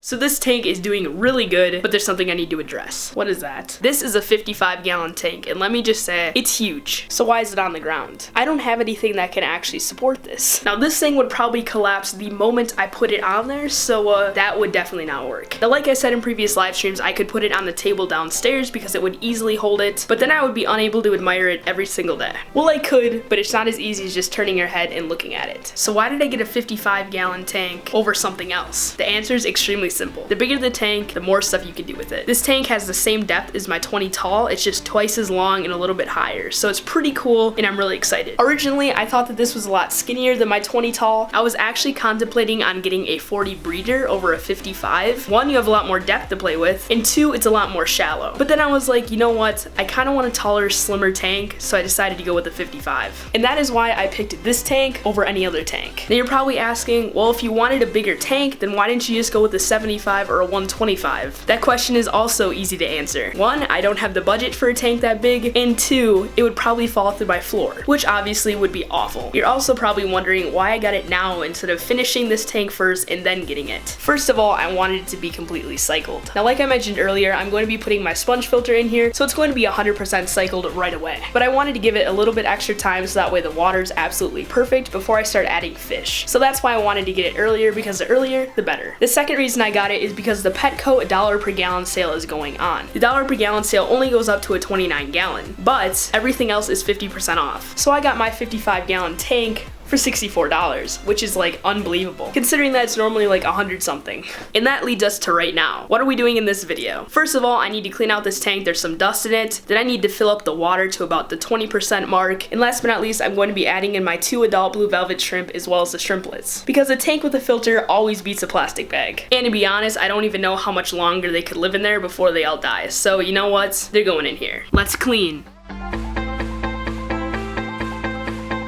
So this tank is doing really good, but there's something I need to address. What is that? This is a 55-gallon tank, and let me just say, it's huge. So why is it on the ground? I don't have anything that can actually support this. Now this thing would probably collapse the moment I put it on there, so that would definitely not work. Now like I said in previous live streams, I could put it on the table downstairs because it would easily hold it, but then I would be unable to admire it every single day. Well, I could, but it's not as easy as just turning your head and looking at it. So why did I get a 55-gallon tank over something else? The answer is extremely simple. The bigger the tank, the more stuff you can do with it. This tank has the same depth as my 20 tall, it's just twice as long and a little bit higher, so it's pretty cool and I'm really excited. Originally, I thought that this was a lot skinnier than my 20 tall. I was actually contemplating on getting a 40 breeder over a 55. One, you have a lot more depth to play with, and two, it's a lot more shallow. But then I was like, you know what? I kind of want a taller, slimmer tank, so I decided to go with the 55. And that is why I picked this tank over any other tank. Now you're probably asking, well, if you wanted a bigger tank, then why didn't you just go with the 75 or a 125? That question is also easy to answer. One, I don't have the budget for a tank that big, and two, it would probably fall through my floor, which obviously would be awful. You're also probably wondering why I got it now instead of finishing this tank first and then getting it. First of all, I wanted it to be completely cycled. Now like I mentioned earlier, I'm going to be putting my sponge filter in here, so it's going to be 100% cycled right away. But I wanted to give it a little bit extra time so that way the water's absolutely perfect before I start adding fish. So that's why I wanted to get it earlier, because the earlier, the better. The second reason I got it is because the Petco $1 per gallon sale is going on. The $1 per gallon sale only goes up to a 29 gallon, but everything else is 50% off. So I got my 55-gallon tank for $64, which is like unbelievable, considering that it's normally like 100 something. And that leads us to right now. What are we doing in this video? First of all, I need to clean out this tank, there's some dust in it. Then I need to fill up the water to about the 20% mark. And last but not least, I'm going to be adding in my 2 adult blue velvet shrimp as well as the shrimplets. Because a tank with a filter always beats a plastic bag. And to be honest, I don't even know how much longer they could live in there before they all die. So you know what? They're going in here. Let's clean.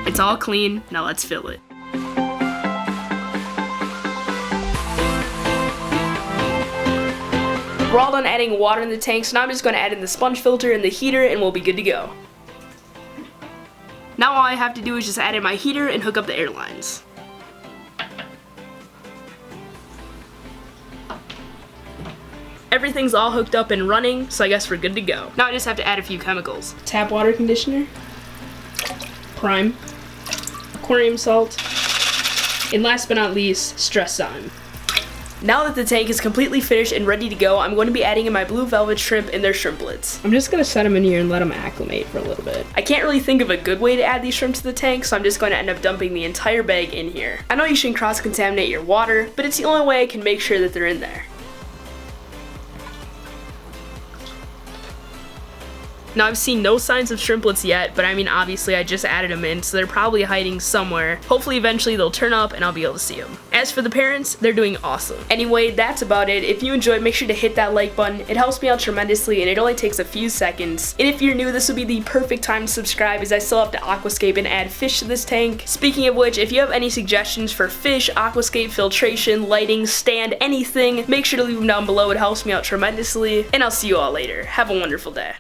It's all clean, now let's fill it. We're all done adding water in the tank, so now I'm just going to add in the sponge filter and the heater and we'll be good to go. Now all I have to do is just add in my heater and hook up the air lines. Everything's all hooked up and running, so I guess we're good to go. Now I just have to add a few chemicals. Tap water conditioner, prime, aquarium salt, and last but not least, stress zyme. Now that the tank is completely finished and ready to go, I'm going to be adding in my blue velvet shrimp and their shrimplets. I'm just going to set them in here and let them acclimate for a little bit. I can't really think of a good way to add these shrimp to the tank, so I'm just going to end up dumping the entire bag in here. I know you shouldn't cross-contaminate your water, but it's the only way I can make sure that they're in there. Now I've seen no signs of shrimplets yet, but I mean obviously I just added them in, so they're probably hiding somewhere. Hopefully eventually they'll turn up and I'll be able to see them. As for the parents, they're doing awesome. Anyway, that's about it. If you enjoyed, make sure to hit that like button. It helps me out tremendously and it only takes a few seconds. And if you're new, this would be the perfect time to subscribe as I still have to aquascape and add fish to this tank. Speaking of which, if you have any suggestions for fish, aquascape, filtration, lighting, stand, anything, make sure to leave them down below. It helps me out tremendously. And I'll see you all later. Have a wonderful day.